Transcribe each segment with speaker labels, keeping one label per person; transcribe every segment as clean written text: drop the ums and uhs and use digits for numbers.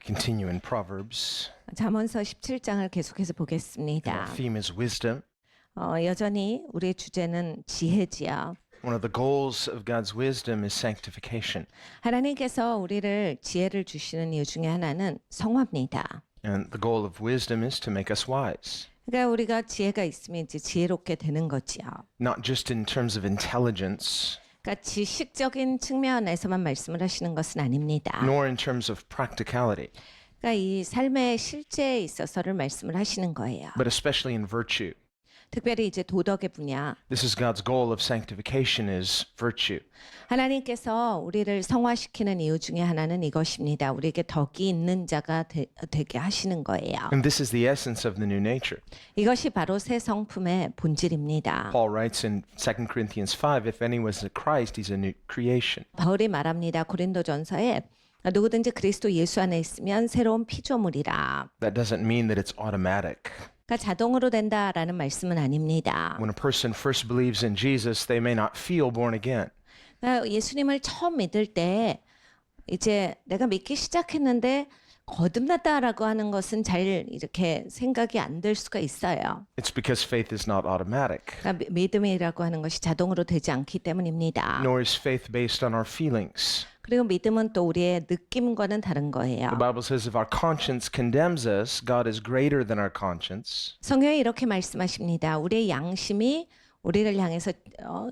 Speaker 1: We continue in Proverbs.
Speaker 2: 잠언서 17장을 계속해서
Speaker 1: Our
Speaker 2: 보겠습니다.
Speaker 1: theme is wisdom.
Speaker 2: 여전히 우리의 주제는 지혜지요.
Speaker 1: One of the goals of God's wisdom is sanctification.
Speaker 2: 하나님께서 우리를 지혜를 주시는 이유 중에 하나는 성화입니다.
Speaker 1: And the goal of wisdom is to make us wise,
Speaker 2: 그러니까 우리가 지혜가 있으면 이제 지혜롭게 되는 거지요.
Speaker 1: not just in terms of intelligence,
Speaker 2: 그러니까 지식적인 측면에서만 말씀을 하시는 것은 아닙니다.
Speaker 1: nor in terms of practicality,
Speaker 2: 그러니까 이 삶의 실제에 있어서를 말씀을 하시는 거예요.
Speaker 1: but especially in virtue.
Speaker 2: 특별히 이제 도덕의 분야.
Speaker 1: This is God's goal of sanctification is virtue.
Speaker 2: 하나님께서 우리를 성화시키는 이유 중에 하나는 이것입니다. 우리에게 덕이 있는 자가 되게 하시는 거예요.
Speaker 1: And this is the essence of the new nature.
Speaker 2: 이것이 바로 새 성품의 본질입니다.
Speaker 1: Paul writes in 2 Corinthians 5, if anyone is in Christ, he's a new creation.
Speaker 2: 바울이 말합니다. 고린도전서에 누구든지 그리스도 예수 안에 있으면 새로운 피조물이라.
Speaker 1: That doesn't mean that it's automatic.
Speaker 2: 그러니까 자동으로 된다라는 말씀은 아닙니다.
Speaker 1: When a person first believes in Jesus, they may not feel born again.
Speaker 2: 그러니까 예수님을 처음 믿을 때 이제 내가 믿기 시작했는데 거듭났다라고 하는 것은 잘 이렇게 생각이 안 될 수가 있어요.
Speaker 1: It's because faith is not automatic,
Speaker 2: 그러니까 믿음이라고 하는 것이 자동으로 되지 않기 때문입니다.
Speaker 1: nor is faith based on our feelings.
Speaker 2: 그리고 믿음은 또 우리의 느낌과는 다른 거예요.
Speaker 1: The Bible says if our conscience condemns us, God is greater than our conscience.
Speaker 2: 성경이 이렇게 말씀하십니다. 우리의 양심이 우리를 향해서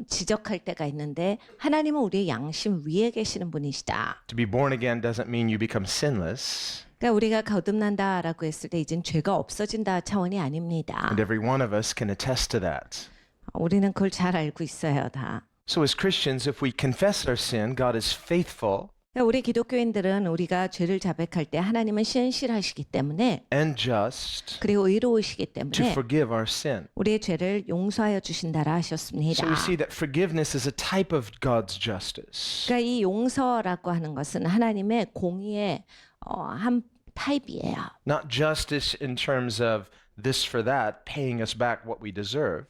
Speaker 2: 지적할 때가 있는데 하나님은 우리의 양심 위에 계시는 분이시다.
Speaker 1: To be born again doesn't mean you become sinless,
Speaker 2: 그러니까 우리가 거듭난다라고 했을 때 이젠 죄가 없어진다 차원이 아닙니다.
Speaker 1: and every one of us can attest to that.
Speaker 2: 우리는 그걸 잘 알고 있어요, 다.
Speaker 1: So as Christians, if we confess our sin, God is faithful
Speaker 2: 그러니까 우리 기독교인들은 우리가 죄를 자백할 때 하나님은 신실하시기 때문에
Speaker 1: and just
Speaker 2: 그리고 의로우시기
Speaker 1: to
Speaker 2: 때문에
Speaker 1: forgive our sin.
Speaker 2: 우리의 죄를 용서하여 주신다라 하셨습니다.
Speaker 1: So we see that forgiveness is a type of God's justice.
Speaker 2: 그러니까 이 용서라고 하는 것은 하나님의 공의의 한 타입이에요.
Speaker 1: Not justice in terms of this for that, paying us back what we deserve,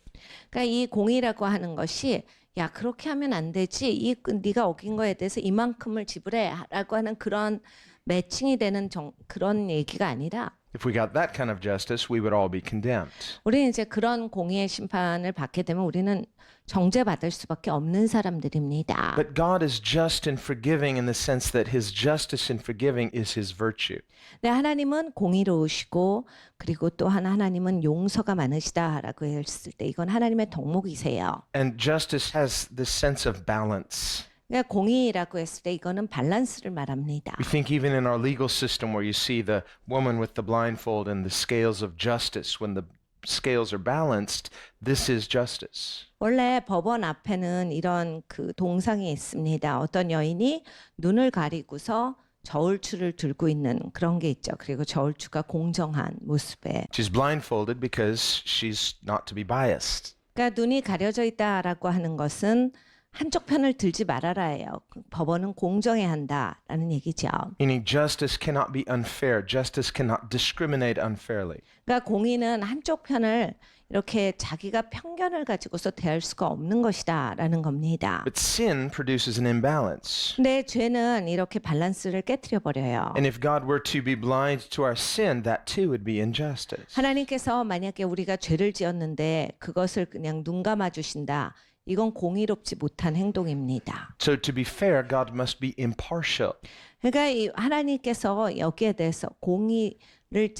Speaker 2: 그러니까 이 공의라고 하는 것이 야 그렇게 하면 안 되지. 네가 어긴 거에 대해서 이만큼을 지불해라고 하는 그런 매칭이 되는 그런 얘기가 아니라
Speaker 1: If we got that kind of justice, we would all be condemned.
Speaker 2: 우리는 이제 그런 공의의 심판을 받게 되면 우리는 정죄받을 수밖에 없는 사람들입니다.
Speaker 1: But God is just and forgiving in the sense that his justice and forgiving is his virtue.
Speaker 2: 네, 하나님은 공의로우시고 그리고 또 하나님은 용서가 많으시다라고 했을 때 이건 하나님의 덕목이세요.
Speaker 1: And justice has this sense of balance.
Speaker 2: 그러니까 공의라고 했을 때 이거는 밸런스를 말합니다.
Speaker 1: We think even in our legal system where you see the woman with the blindfold and the scales of justice, when the scales are balanced, this is justice.
Speaker 2: 원래 법원 앞에는 이런 그 동상이 있습니다. 어떤 여인이 눈을 가리고서 저울추를 들고 있는 그런 게 있죠. 그리고 저울추가 공정한 모습에.
Speaker 1: She's blindfolded because she's not to be biased.
Speaker 2: 그러니까 눈이 가려져 있다라고 하는 것은 한쪽 편을 들지 말아라예요. 법원은 공정해야 한다라는 얘기죠.
Speaker 1: Meaning justice cannot be unfair. Justice cannot discriminate unfairly.
Speaker 2: 그러니까 공의는 한쪽 편을 이렇게 자기가 편견을 가지고서 대할 수가 없는 것이다라는 겁니다.
Speaker 1: But sin produces an imbalance.
Speaker 2: 근데 죄는 이렇게 밸런스를 깨트려 버려요.
Speaker 1: And if God were to be blind to our sin, that too would be injustice.
Speaker 2: 하나님께서 만약에 우리가 죄를 지었는데 그것을 그냥 눈 감아 주신다. 이건 공의롭지 못한 행동입니다.
Speaker 1: So to be fair, God must be impartial.
Speaker 2: 그러니까 이 하나님께서 여기에 대해서 공의를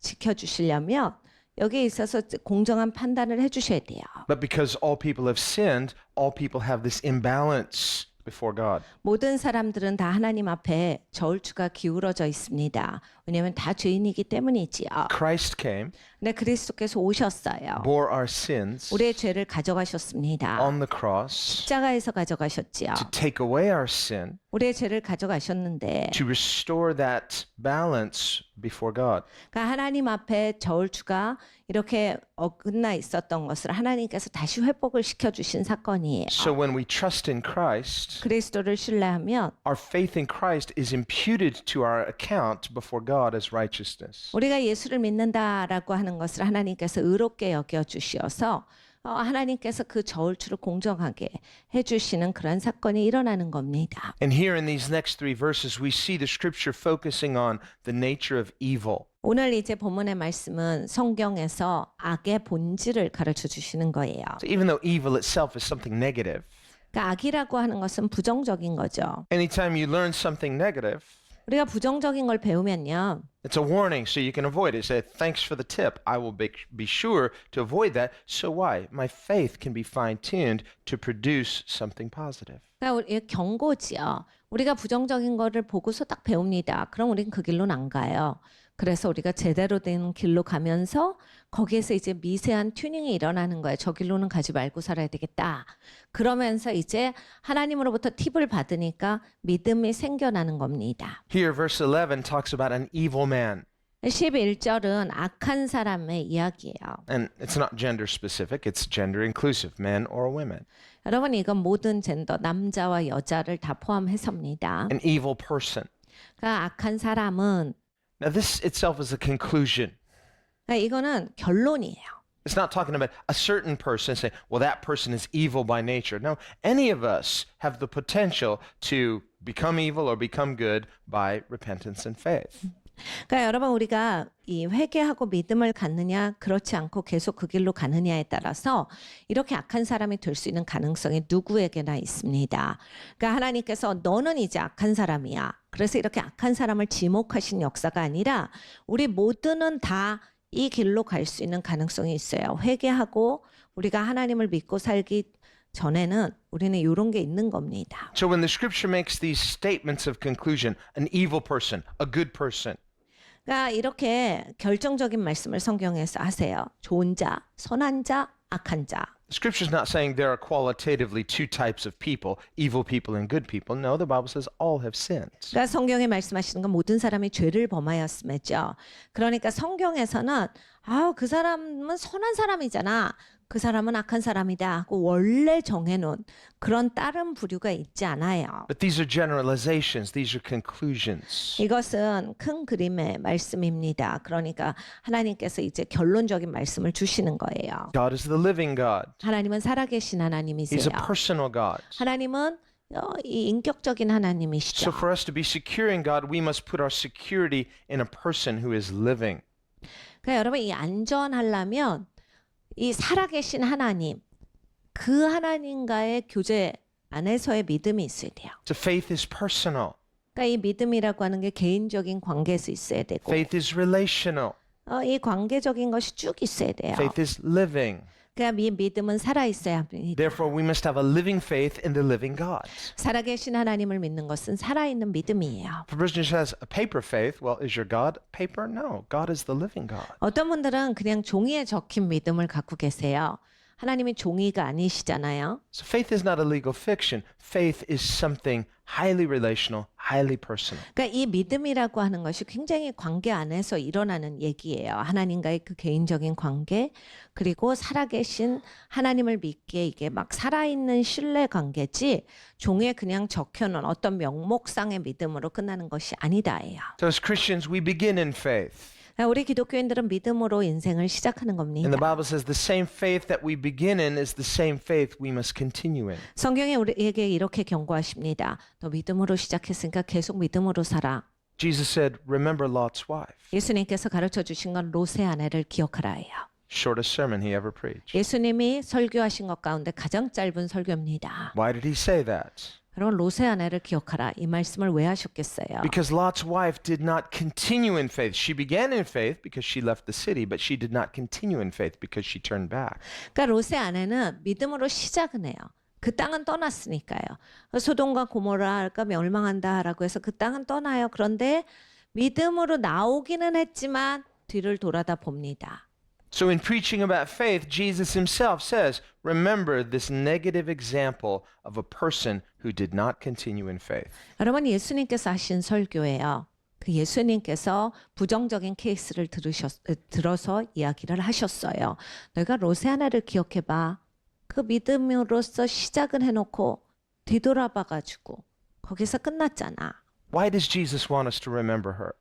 Speaker 2: 지켜주시려면 여기에 있어서 공정한 판단을 해주셔야 돼요.
Speaker 1: But because all people have sinned, all people have this imbalance before God.
Speaker 2: 모든 사람들은 다 하나님 앞에 저울추가 기울어져 있습니다. 왜냐하면 다 죄인이기 때문이지요.
Speaker 1: Christ came,
Speaker 2: 근데 그리스도께서 오셨어요.
Speaker 1: bore our sins
Speaker 2: 우리의 죄를 가져가셨습니다.
Speaker 1: on the cross
Speaker 2: 십자가에서 가져가셨지요.
Speaker 1: to take away our sin,
Speaker 2: 우리의 죄를 가져가셨는데
Speaker 1: to restore that balance before God.
Speaker 2: 그러니까 하나님 앞에 저울추가 이렇게 어긋나 있었던 것을 하나님께서 다시 회복을 시켜주신 사건이에요.
Speaker 1: So when we trust in Christ,
Speaker 2: 그리스도를 신뢰하면
Speaker 1: our faith in Christ is imputed to our account before God as righteousness.
Speaker 2: 우리가 예수를 믿는다라고 하는 것을 하나님께서 의롭게 여겨 주시어서 하나님께서 그 저울추를 공정하게 해주시는 그런 사건이 일어나는 겁니다.
Speaker 1: And here in these next three verses, we see the scripture focusing on the nature of evil.
Speaker 2: 오늘 이제 본문의 말씀은 성경에서 악의 본질을 가르쳐 주시는 거예요.
Speaker 1: So even though evil itself is something negative,
Speaker 2: 그러니까 악이라고 하는 것은 부정적인 거죠.
Speaker 1: anytime you learn something negative,
Speaker 2: 우리가 부정적인 걸 배우면요.
Speaker 1: it's a warning so you can avoid it. Say, thanks for the tip. I will be sure to avoid that. So why? My faith can be fine-tuned to produce something positive.
Speaker 2: 그러니까 우리 경고지요. 우리가 부정적인 거를 보고서 딱 배웁니다. 그럼 우리는 그 길로는 안 가요. 그래서 우리가 제대로 된 길로 가면서 거기에서 이제 미세한 튜닝이 일어나는 거예요. 저 길로는 가지 말고 살아야 되겠다. 그러면서 이제 하나님으로부터 팁을 받으니까 믿음이 생겨나는 겁니다.
Speaker 1: Here, verse 11 talks about an evil man.
Speaker 2: 11절은 악한 사람의 이야기예요.
Speaker 1: And it's not gender specific, it's gender inclusive, men or women.
Speaker 2: 여러분 이건 모든 젠더, 남자와 여자를 다 포함해서입니다.
Speaker 1: An evil person.
Speaker 2: 그러니까 악한 사람은
Speaker 1: Now, this itself is a conclusion.
Speaker 2: 그러니까 이거는 결론이에요.
Speaker 1: It's not talking about a certain person saying, well, that person is evil by nature. No, any of us have the potential to become evil or become good by repentance and faith.
Speaker 2: 그러니까 여러분 우리가 이 회개하고 믿음을 갖느냐 그렇지 않고 계속 그 길로 가느냐에 따라서 이렇게 악한 사람이 될 수 있는 가능성이 누구에게나 있습니다. 그러니까 하나님께서 너는 이제 악한 사람이야. 그래서 이렇게 악한 사람을 지목하신 역사가 아니라 우리 모두는 다 이 길로 갈 수 있는 가능성이 있어요. 회개하고 우리가 하나님을 믿고 살기 전에는 우리는 이런 게 있는 겁니다.
Speaker 1: So when the scripture makes these statements of conclusion, an evil person, a good person,
Speaker 2: 그러니까 이렇게 결정적인 말씀을 성경에서 하세요. 좋은 자, 선한 자, 악한 자.
Speaker 1: the scripture is not saying there are qualitatively two types of people, evil people and good people. No, the Bible says all have sinned.
Speaker 2: 그러니까 성경에 말씀하시는 건 모든 사람이 죄를 범하였음이죠. 그러니까 성경에서는 그 사람은 선한 사람이잖아. 그 사람은 악한 사람이다 하고 원래 정해놓은 그런 다른 부류가 있지 않아요.
Speaker 1: But these are generalizations, these are conclusions.
Speaker 2: 이것은 큰 그림의 말씀입니다. 그러니까 하나님께서 이제 결론적인 말씀을 주시는 거예요.
Speaker 1: God is the living God.
Speaker 2: 하나님은 살아계신
Speaker 1: He's
Speaker 2: 하나님이세요.
Speaker 1: a personal God.
Speaker 2: 하나님은 이 인격적인 하나님이시죠.
Speaker 1: So for us to be secure in God, we must put our security in a person who is living.
Speaker 2: 그러니까 여러분 이 안전하려면 이 살아계신 하나님, 그 하나님과의 교제 안에서의 믿음이 있어야 돼요.
Speaker 1: So faith is personal.
Speaker 2: 그러니까 이 믿음이라고 하는 게 개인적인 관계에서 있어야 되고
Speaker 1: Faith is relational.
Speaker 2: 이 관계적인 것이 쭉 있어야 돼요.
Speaker 1: Faith is living.
Speaker 2: 그러니까 이 믿음은 살아 있어야 합니다.
Speaker 1: Therefore, we must have a living faith in the living God.
Speaker 2: 살아계신 하나님을 믿는 것은 살아있는 믿음이에요.
Speaker 1: If a person just has a paper faith, well, is your God paper? No, God is the living God.
Speaker 2: 어떤 분들은 그냥 종이에 적힌 믿음을 갖고 계세요. 하나님이 종이가 아니시잖아요.
Speaker 1: So faith is not a legal fiction. Faith is something highly relational, highly personal.
Speaker 2: 그러니까 이 믿음이라고 하는 것이 굉장히 관계 안에서 일어나는 얘기예요. 하나님과의 그 개인적인 관계, 그리고 살아계신 하나님을 믿기에 이게 막 살아있는 신뢰 관계지 종이에 그냥 적혀놓은 어떤 명목상의 믿음으로 끝나는 것이 아니다예요.
Speaker 1: So as Christians, we begin in faith.
Speaker 2: 우리 기독교인들은 믿음으로 인생을 시작하는 겁니다.
Speaker 1: And the Bible says the same faith that we begin in is the same faith we must continue in.
Speaker 2: 성경에 우리에게 이렇게 경고하십니다. 너 믿음으로 시작했으니까 계속 믿음으로 살아.
Speaker 1: Jesus said, remember Lot's wife.
Speaker 2: 예수님께서 가르쳐 주신 건 롯의 아내를 기억하라예요.
Speaker 1: Shortest sermon he ever preached.
Speaker 2: 예수님이 설교하신 것 가운데 가장 짧은 설교입니다.
Speaker 1: Why did he say that?
Speaker 2: 여러분 롯의 아내를 기억하라. 이 말씀을 왜 하셨겠어요?
Speaker 1: Because Lot's wife did not continue in faith. She began in faith because she left the city, but she did not continue in faith because she turned back.
Speaker 2: 그러니까 롯의 아내는 믿음으로 시작은 해요. 그 땅은 떠났으니까요. 소돔과 고모라가 멸망한다라고 해서 그 땅은 떠나요. 그런데 믿음으로 나오기는 했지만 뒤를 돌아다 봅니다.
Speaker 1: So in preaching about faith, Jesus himself says, remember this negative example of a person who did not continue in faith.
Speaker 2: 여러분 예수님께서 하신 설교예요. 그 예수님께서 부정적인 케이스를 들어서 이야기를 하셨어요. 너희가 롯의 아내를 기억해봐. 그 믿음으로써 시작은 해놓고 뒤돌아봐가지고 거기서 끝났잖아.
Speaker 1: Why does Jesus want us to remember her?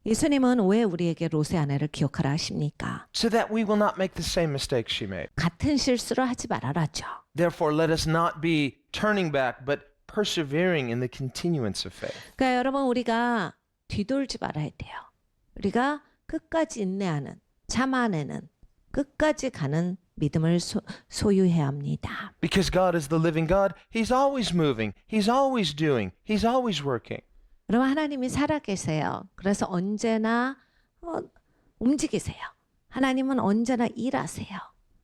Speaker 2: 예수님은 왜 우리에게 롯의 아내를 기억하라 하십니까?
Speaker 1: So that we will not make the same mistakes she made.
Speaker 2: 같은 실수를 하지 말아라죠.
Speaker 1: Therefore, let us not be turning back, but persevering in the continuance of faith.
Speaker 2: 그러니까 여러분 우리가 뒤돌지 말아야 돼요. 우리가 끝까지 인내하는, 참아내는, 끝까지 가는 믿음을 소유해야 합니다.
Speaker 1: Because God is the living God, He's always moving, He's always doing, He's always working.
Speaker 2: 여러분 하나님이 살아계세요. 그래서 언제나 움직이세요. 하나님은 언제나 일하세요.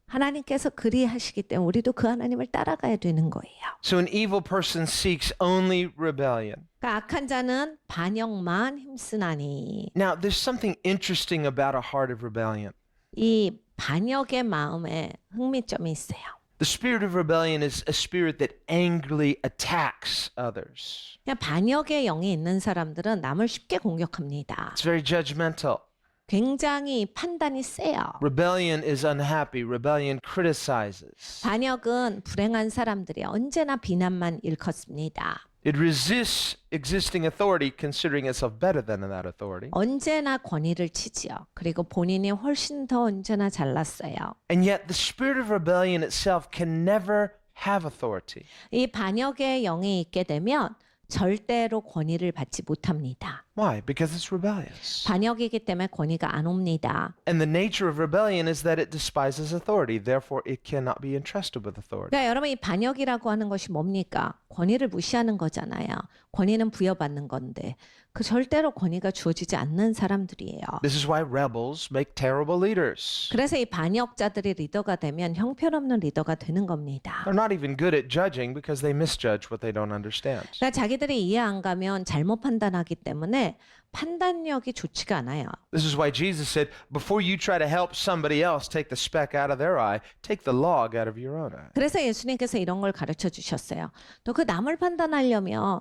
Speaker 2: 하나님께서 그리하시기 때문에 우리도 그 하나님을 따라가야 되는 거예요.
Speaker 1: So an evil person seeks only rebellion.
Speaker 2: 그러니까 악한 자는 반역만 힘쓰나니.
Speaker 1: Now, there's something interesting about a heart of rebellion.
Speaker 2: 이 반역의 마음에 흥미점이 있어요.
Speaker 1: The spirit of rebellion is a spirit that angrily attacks others.
Speaker 2: 그냥 반역의 영이 있는 사람들은 남을 쉽게 공격합니다.
Speaker 1: It's very judgmental.
Speaker 2: 굉장히 판단이 세요.
Speaker 1: Rebellion is unhappy. Rebellion criticizes.
Speaker 2: 반역은 불행한 사람들이 언제나 비난만 일컫습니다.
Speaker 1: It resists existing authority, considering itself better than that authority.
Speaker 2: 언제나 권위를 치지요. 그리고 본인이 훨씬 더 언제나 잘났어요.
Speaker 1: And yet, the spirit of rebellion itself can never have authority.
Speaker 2: 이 반역의 영이 있게 되면 절대로 권위를 받지 못합니다.
Speaker 1: Why? Because it's rebellious.
Speaker 2: 반역이기 때문에 권위가 안 옵니다.
Speaker 1: And the nature of rebellion is that it despises authority. Therefore, it cannot be entrusted with authority.
Speaker 2: 그러니까 여러분 이 반역이라고 하는 것이 뭡니까? 권위를 무시하는 거잖아요. 권위는 부여받는 건데 그 절대로 권위가 주어지지 않는 사람들이에요.
Speaker 1: This is why rebels make terrible leaders.
Speaker 2: 그래서 이 반역자들이 리더가 되면 형편없는 리더가 되는 겁니다.
Speaker 1: They're not even good at judging because they misjudge what they don't understand.
Speaker 2: 그러니까 자기들이 이해 안 가면 잘못 판단하기 때문에 판단력이 좋지가 않아요.
Speaker 1: This is why Jesus said, before you try to help somebody else take the speck out of their eye, take the log out of your own eye.
Speaker 2: 그래서 예수님께서 이런 걸 가르쳐 주셨어요. 너 그 남을 판단하려면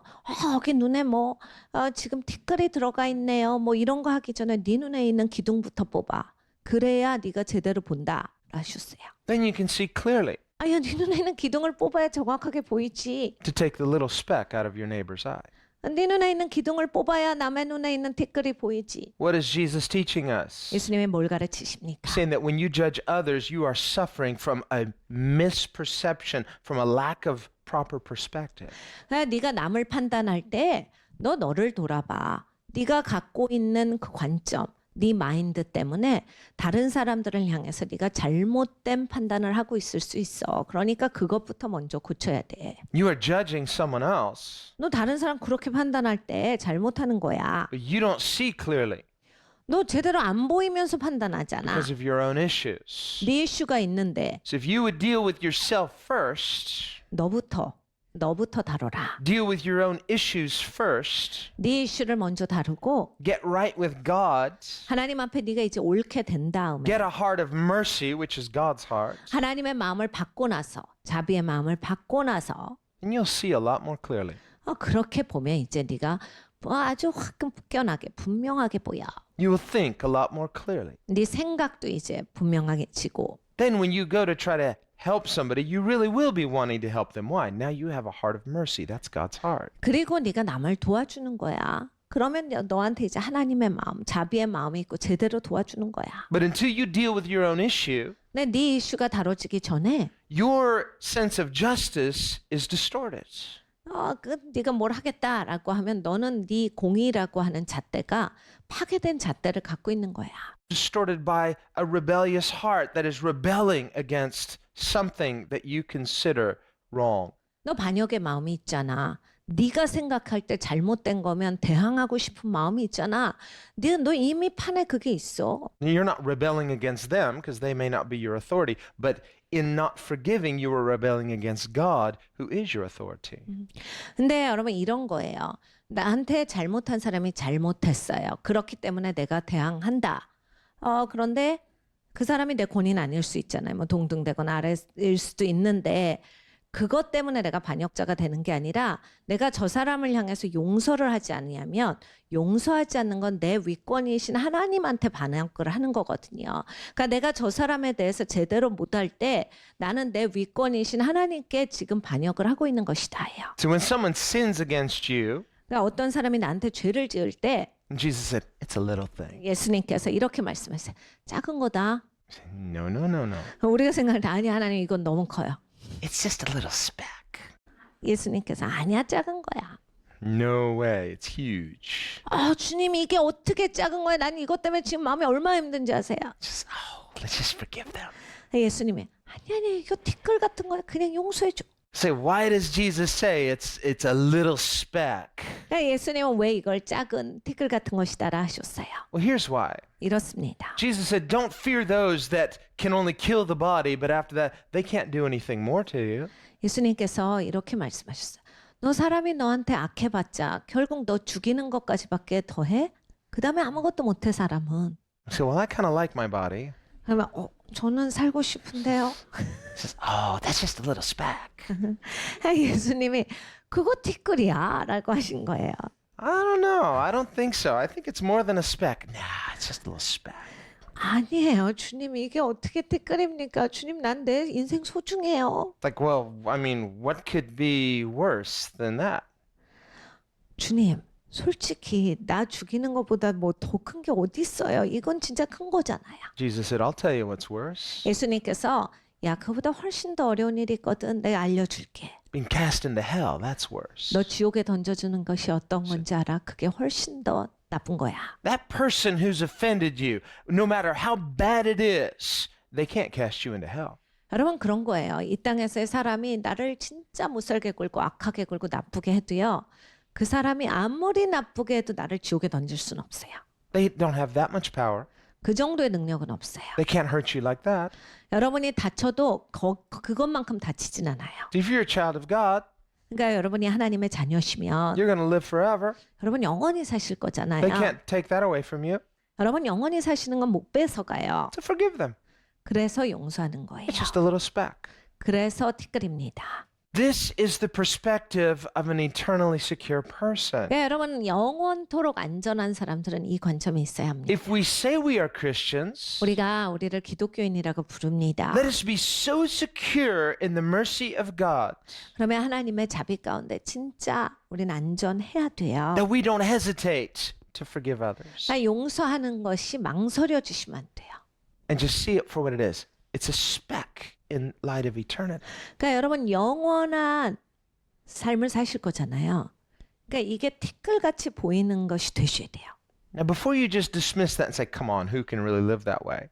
Speaker 2: 여기 눈에 지금 티끌이 들어가 있네요. 뭐 이런 거 하기 전에 네 눈에 있는 기둥부터 뽑아. 그래야 네가 제대로 본다. 하셨어요.
Speaker 1: Then you can see clearly
Speaker 2: 아야 네 눈에 있는 기둥을 뽑아야 정확하게 보이지.
Speaker 1: to take the little speck out of your neighbor's eye.
Speaker 2: 네 눈에 있는 기둥을 뽑아야 남의 눈에 있는 티끌이 보이지.
Speaker 1: What is Jesus teaching us?
Speaker 2: 예수님이 뭘 가르치십니까?
Speaker 1: Saying that when you judge others, you are suffering from a misperception, from a lack of proper perspective.
Speaker 2: 네가 남을 판단할 때 너 너를 돌아봐. 네가 갖고 있는 그 관점, 네 마인드 때문에 다른 사람들을 향해서 네가 잘못된 판단을 하고 있을 수 있어. 그러니까 그것부터 먼저 고쳐야 돼.
Speaker 1: You are judging someone else,
Speaker 2: 너 다른 사람 그렇게 판단할 때 잘못하는 거야.
Speaker 1: but you don't see clearly
Speaker 2: 너 제대로 안 보이면서 판단하잖아.
Speaker 1: because of your own issues.
Speaker 2: 네 이슈가 있는데
Speaker 1: So if you would deal with yourself first,
Speaker 2: 너부터 다뤄라.
Speaker 1: deal with your own issues first,
Speaker 2: 네 이슈를 먼저 다루고
Speaker 1: get right with God,
Speaker 2: 하나님 앞에 네가 이제 옳게 된 다음에
Speaker 1: get a heart of mercy, which is God's heart,
Speaker 2: 하나님의 마음을 받고 나서 자비의 마음을 받고 나서
Speaker 1: and you'll see a lot more clearly.
Speaker 2: 그렇게 보면 이제 네가 아주 화끈화끈하게 분명하게 보여.
Speaker 1: You will think a lot more clearly.
Speaker 2: 네 생각도 이제 분명하게 지고
Speaker 1: Then when you go to try to help somebody, you really will be wanting to help them. Why? Now you have a heart of mercy. That's God's heart.
Speaker 2: 그리고 네가 남을 도와주는 거야. 그러면 너한테 이제 하나님의 마음, 자비의 마음이 있고 제대로 도와주는 거야.
Speaker 1: But until you deal with your own issue,
Speaker 2: 근데 네 이슈가 다뤄지기 전에
Speaker 1: your sense of justice is distorted.
Speaker 2: 네가 뭘 하겠다라고 하면 너는 네 공의라고 하는 잣대가 파괴된 잣대를 갖고 있는 거야.
Speaker 1: Distorted by a rebellious heart that is rebelling against something that you consider wrong.
Speaker 2: 너 반역의 마음이 있잖아. 네가 생각할 때 잘못된 거면 대항하고 싶은 마음이 있잖아. 너 이미 판에 그게 있어.
Speaker 1: You're not rebelling against them because they may not be your authority, but in not forgiving, you are rebelling against God, who is your authority.
Speaker 2: 근데 여러분 이런 거예요. 나한테 잘못한 사람이 잘못했어요. 그렇기 때문에 내가 대항한다. 그런데 그 사람이 내 권위는 아닐 수 있잖아요. 뭐 동등되거나 아래일 수도 있는데 그것 때문에 내가 반역자가 되는 게 아니라 내가 저 사람을 향해서 용서를 하지 않으면 용서하지 않는 건 내 위권이신 하나님한테 반역을 하는 거거든요. 그러니까 내가 저 사람에 대해서 제대로 못할 때 나는 내 위권이신 하나님께 지금 반역을 하고 있는 것이다예요.
Speaker 1: So when someone sins against you,
Speaker 2: 그러니까 어떤 사람이 나한테 죄를 지을 때
Speaker 1: And Jesus said, it's a little thing.
Speaker 2: 예수님께서 이렇게 말씀하세요. 작은 거다.
Speaker 1: I said, no, no, no, no.
Speaker 2: 우리가 생각할 때 아니 하나님 이건 너무 커요.
Speaker 1: It's just a little speck.
Speaker 2: 예수님께서 아니야 작은 거야.
Speaker 1: No way. It's huge.
Speaker 2: 주님 이게 어떻게 작은 거야? 난 이것 때문에 지금 마음이 얼마나 힘든지 아세요?
Speaker 1: Let's just forgive them.
Speaker 2: 예수님이 아니 이거 티끌 같은 거야. 그냥 용서해 줘.
Speaker 1: Say, why does Jesus say it's a little speck?
Speaker 2: 예수님은 왜 이걸 작은 티끌 같은 것이다라 하셨어요.
Speaker 1: Well, here's why.
Speaker 2: 이렇습니다.
Speaker 1: Jesus said, don't fear those that can only kill the body, but after that, they can't do anything more to you.
Speaker 2: 예수님께서 이렇게 말씀하셨어요. 너 사람이 너한테 악해봤자 결국 너 죽이는 것까지밖에 더해? 그 다음에 아무것도 못해 사람은.
Speaker 1: I said, well, I kind of like my body.
Speaker 2: 그러면 저는 살고 싶은데요.
Speaker 1: He says, oh, that's just a little speck.
Speaker 2: 예수님이 그거 티끌이야 라고 하신 거예요.
Speaker 1: I don't know. I don't think so. I think it's more than a speck. Nah, it's just a little speck.
Speaker 2: 아니에요. 주님 이게 어떻게 티끌입니까? 주님 난 내 인생 소중해요.
Speaker 1: Like, well, I mean, what could be worse than that?
Speaker 2: 주님 솔직히 나 죽이는 것보다 뭐 더 큰 게 어디 있어요? 이건 진짜 큰 거잖아요.
Speaker 1: Jesus said, I'll tell you what's worse.
Speaker 2: 예수님께서 야 그보다 훨씬 더 어려운 일이 있거든. 내가 알려줄게.
Speaker 1: Being cast into hell, that's worse.
Speaker 2: 너 지옥에 던져주는 것이 어떤 건지 알아? 그게 훨씬 더 나쁜 거야.
Speaker 1: That person who's offended you, no matter how bad it is, they can't cast you into hell.
Speaker 2: 여러분 그런 거예요. 이 땅에서의 사람이 나를 진짜 못살게 굴고 악하게 굴고 나쁘게 해도요. 그 사람이 아무리 나쁘게 해도 나를 지옥에 던질 수는 없어요.
Speaker 1: They don't have that much power.
Speaker 2: 그 정도의 능력은 없어요.
Speaker 1: They can't hurt you like that.
Speaker 2: 여러분이 다쳐도 그것만큼 다치진 않아요.
Speaker 1: If you're a child of God,
Speaker 2: 그러니까 여러분이 하나님의 자녀시면
Speaker 1: you're going to live forever.
Speaker 2: 여러분 영원히 사실 거잖아요.
Speaker 1: They can't take that away from you.
Speaker 2: 여러분 영원히 사시는 건 못 뺏어가요.
Speaker 1: So forgive them.
Speaker 2: 그래서 용서하는 거예요.
Speaker 1: It's just a little speck.
Speaker 2: 그래서 티끌입니다.
Speaker 1: This is the perspective of an eternally secure person.
Speaker 2: 그러니까 여러분 영원토록 안전한 사람들은 이 관점이 있어야 합니다.
Speaker 1: If we say we are Christians,
Speaker 2: 우리가 우리를 기독교인이라고 부릅니다.
Speaker 1: let us be so secure in the mercy of God
Speaker 2: 그러면 하나님의 자비 가운데 진짜 우리는 안전해야 돼요.
Speaker 1: that we don't hesitate to forgive others
Speaker 2: 나 용서하는 것이 망설여 주시면 안 돼요.
Speaker 1: and just see it for what it is. It's a speck in light of eternity.
Speaker 2: 그러니까 여러분 영원한 삶을 사실 거잖아요. 그러니까 이게 티끌같이 보이는 것이 되셔야 돼요.
Speaker 1: Now, before you just dismiss that and say, come on, who can really live that way?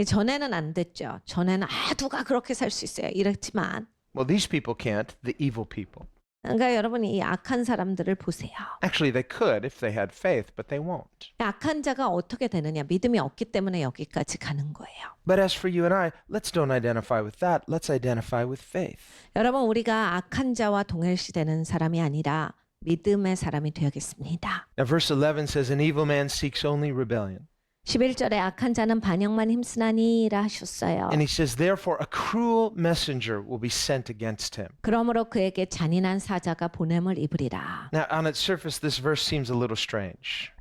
Speaker 2: 전에는 안 됐죠. 전에는 누가 그렇게 살 수 있어요. 이랬지만
Speaker 1: Well, these people can't, the evil people.
Speaker 2: 그러니까 여러분이 이 악한 사람들을 보세요.
Speaker 1: Actually, they could if they had faith, but they won't.
Speaker 2: 악한 자가 어떻게 되느냐? 믿음이 없기 때문에 여기까지 가는 거예요.
Speaker 1: But as for you and I, let's don't identify with that. Let's identify with faith.
Speaker 2: 여러분 우리가 악한 자와 동일시되는 사람이 아니라 믿음의 사람이 되야겠습니다.
Speaker 1: Now, verse 11 says, an evil man seeks only rebellion.
Speaker 2: 11절에 악한 자는 반역만 힘쓰나니라 하셨어요.
Speaker 1: And he says, therefore, a cruel messenger will be sent against him.
Speaker 2: 그러므로 그에게 잔인한 사자가 보냄을 입으리라.
Speaker 1: Now, on its surface, this verse seems a little strange.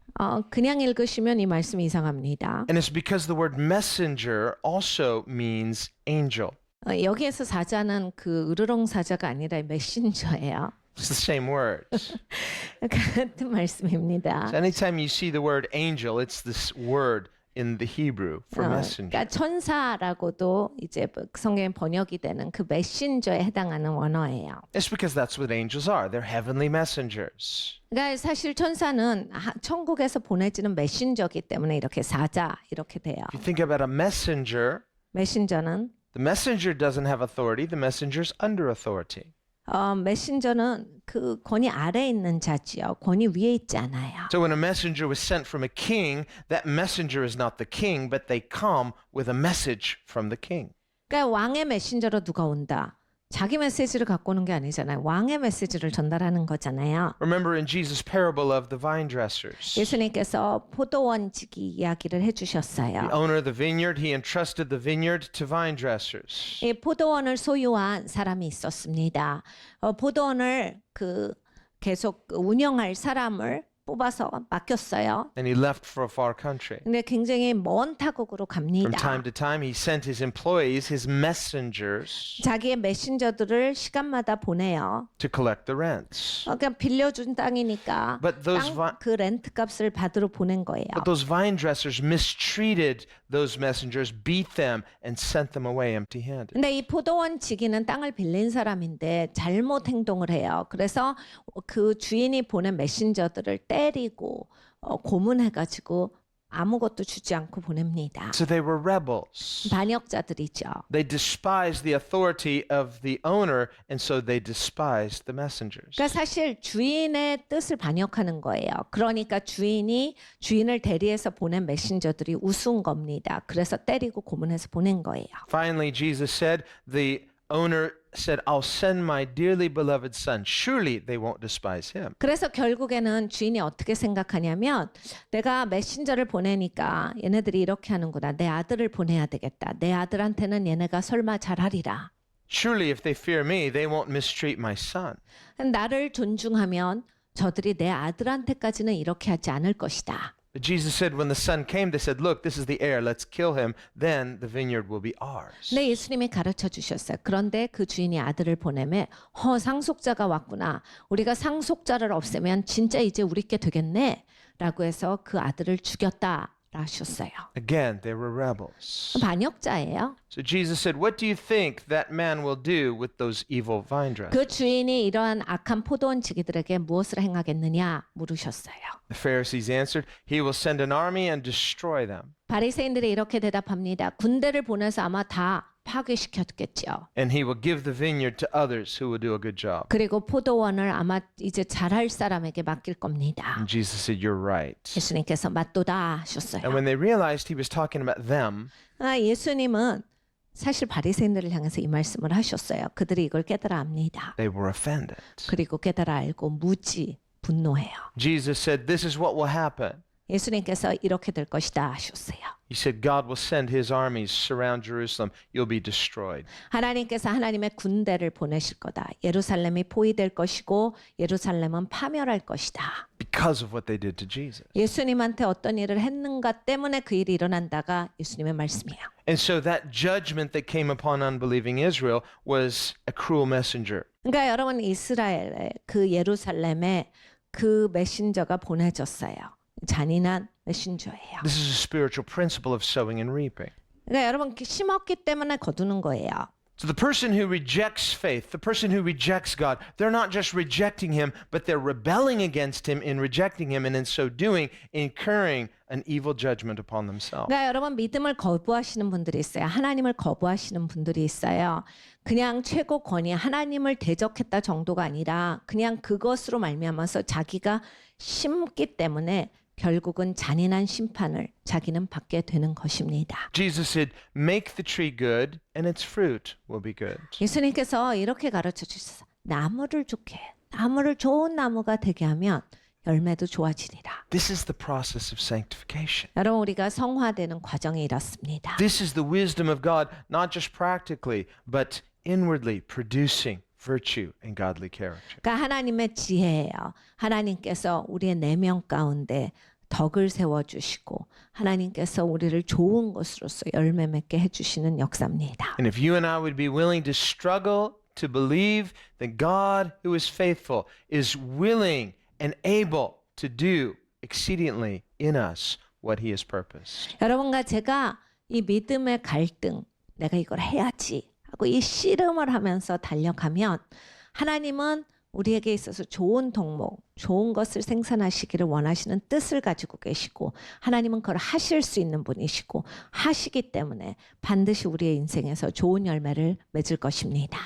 Speaker 2: 그냥 읽으시면 이 말씀이 이상합니다.
Speaker 1: And it's because the word messenger also means angel.
Speaker 2: 여기에서 사자는 그 으르렁 사자가 아니라 메신저예요.
Speaker 1: It's the same word.
Speaker 2: 같은 말씀입니다.
Speaker 1: So anytime you see the word angel, it's this word in the Hebrew for messenger.
Speaker 2: 그러니까 천사라고도 이제 성경에 번역이 되는 그 메신저에 해당하는 원어예요.
Speaker 1: It's because that's what angels are. They're heavenly messengers.
Speaker 2: 그러니까 사실 천사는 천국에서 보내지는 메신저기 때문에 이렇게 사자 이렇게 돼요.
Speaker 1: If you think about a messenger,
Speaker 2: 메신저는
Speaker 1: the messenger doesn't have authority. The messenger's under authority.
Speaker 2: 메신저는 그 권위 아래에 있는 자지요. 권위 위에 있지 않아요.
Speaker 1: So when a messenger was sent from a king, that messenger is not the king, but they come with a message from the king.
Speaker 2: 그러니까 왕의 메신저로 누가 온다. 자기 메시지를 갖고 오는 게 아니잖아요. 왕의 메시지를 전달하는 거잖아요.
Speaker 1: Remember in Jesus' parable of the vine dressers.
Speaker 2: 예수님께서 포도원지기 이야기를
Speaker 1: The
Speaker 2: 해주셨어요.
Speaker 1: owner of the vineyard, he entrusted the vineyard to vine dressers.
Speaker 2: 이 포도원을 소유한 사람이 있었습니다. 포도원을 계속 운영할 사람을 뽑아서 맡겼어요.
Speaker 1: and he left for a far country.
Speaker 2: 근데 굉장히 먼 타국으로
Speaker 1: From
Speaker 2: 갑니다.
Speaker 1: time to time, he sent his employees, his messengers,
Speaker 2: 자기의 메신저들을 시간마다 보내요.
Speaker 1: to collect the rents.
Speaker 2: 그냥 빌려준 땅이니까
Speaker 1: But those
Speaker 2: 땅 그 렌트 값을 받으러 보낸 거예요.
Speaker 1: But those vine dressers mistreated those messengers, beat them, and sent them away empty-handed.
Speaker 2: 근데 이 포도원 지기는 땅을 빌린 사람인데 잘못 행동을 해요. 그래서 그 주인이 보낸 메신저들을 때리고 고문해가지고 아무것도 주지 않고 보냅니다.
Speaker 1: So they were rebels.
Speaker 2: 반역자들이죠.
Speaker 1: They despised the authority of the owner, and so they despised the messengers.
Speaker 2: 그러니까 사실 주인의 뜻을 반역하는 거예요. 그러니까 주인을 대리해서 보낸 메신저들이 우스운 겁니다. 그래서 때리고 고문해서 보낸 거예요.
Speaker 1: Finally, Jesus said, the owner said, I'll send my dearly beloved son. Surely they won't despise him.
Speaker 2: 그래서 결국에는 주인이 어떻게 생각하냐면 내가 메신저를 보내니까 얘네들이 이렇게 하는구나. 내 아들을 보내야 되겠다. 내 아들한테는 얘네가 설마 잘하리라.
Speaker 1: Surely if they fear me, they won't mistreat my son.
Speaker 2: 나를 존중하면 저들이 내 아들한테까지는 이렇게 하지 않을 것이다.
Speaker 1: But Jesus said, when the son came, they said, look, this is the heir. Let's kill him. Then the vineyard will be ours.
Speaker 2: 네, 예수님이 가르쳐 주셨어요. 그런데 그 주인이 아들을 보내매 상속자가 왔구나. 우리가 상속자를 없애면 진짜 이제 우리께 되겠네. 라고 해서 그 아들을 죽였다. 하셨어요.
Speaker 1: Again, they were rebels.
Speaker 2: 반역자예요.
Speaker 1: So Jesus said, what do you think that man will do with those evil vine dressers?
Speaker 2: 그 주인이 이러한 악한 포도원 지기들에게 무엇을 행하겠느냐 물으셨어요.
Speaker 1: The Pharisees answered, he will send an army and destroy them.
Speaker 2: 바리새인들이 이렇게 대답합니다. 군대를 보내서 아마 다 파괴시켰겠죠.
Speaker 1: And he will give the vineyard to others who will do a good job.
Speaker 2: 그리고 포도원을 아마 이제 잘할 사람에게 맡길 겁니다.
Speaker 1: And Jesus said, you're right.
Speaker 2: 예수님께서 맞도다 하셨어요.
Speaker 1: And when they realized he was talking about them,
Speaker 2: 예수님은 사실 바리새인들을 향해서 이 말씀을 하셨어요. 그들이 이걸 깨달아 압니다.
Speaker 1: they were offended.
Speaker 2: 그리고 깨달아 알고 무지 분노해요.
Speaker 1: Jesus said, this is what will happen.
Speaker 2: 예수님께서 이렇게 될 것이다 하셨어요.
Speaker 1: He said, God will send his armies, surround Jerusalem. You'll be destroyed.
Speaker 2: 하나님께서 하나님의 군대를 보내실 거다. 예루살렘이 포위될 것이고 예루살렘은 파멸할 것이다.
Speaker 1: Because of what they did to Jesus.
Speaker 2: 예수님한테 어떤 일을 했는가 때문에 그 일이 일어난다가 예수님의 말씀이에요.
Speaker 1: And so that judgment that came upon unbelieving Israel was a cruel messenger.
Speaker 2: 그러니까 여러분 이스라엘의 그 예루살렘에 그 메신저가 보내졌어요. 잔인한 메신저예요.
Speaker 1: This is a spiritual principle of sowing and reaping.
Speaker 2: 그러니까 여러분 심었기 때문에 거두는 거예요.
Speaker 1: So the person who rejects faith, the person who rejects God, they're not just rejecting him, but they're rebelling against him in rejecting him, and in so doing, incurring an evil judgment upon themselves.
Speaker 2: 그러니까 여러분 믿음을 거부하시는 분들이 있어요. 하나님을 거부하시는 분들이 있어요. 그냥 최고 권위 하나님을 대적했다 정도가 아니라 그냥 그것으로 말미암아서 자기가 심기 때문에 결국은 잔인한 심판을 자기는 받게 되는 것입니다.
Speaker 1: Jesus said, make the tree good, and its fruit will be good.
Speaker 2: 예수님께서 이렇게 가르쳐 주셨어요. 나무를 좋은 나무가 되게 하면 열매도 좋아지리라.
Speaker 1: This is the process of sanctification.
Speaker 2: 여러분 우리가 성화되는 과정이 이렇습니다.
Speaker 1: This is the wisdom of God, not just practically, but inwardly producing virtue and godly character.
Speaker 2: 그러니까 하나님의 지혜예요. 하나님께서 우리의 내면 가운데 덕을 세워주시고 하나님께서 우리를 좋은 것으로서 열매 맺게 해주시는 역사입니다.
Speaker 1: And if you and I would be willing to struggle to believe that God who is faithful is willing and able to do exceedingly in us what he has purposed.
Speaker 2: 여러분과 제가 이 믿음의 갈등, 내가 이걸 해야지 하고 이 씨름을 하면서 달려가면 하나님은 우리에게 있어서 좋은 동목, 좋은 것을 생산하시기를 원하시는 뜻을 가지고 계시고 하나님은 그걸 하실 수 있는 분이시고 하시기 때문에 반드시 우리의 인생에서 좋은 열매를 맺을 것입니다.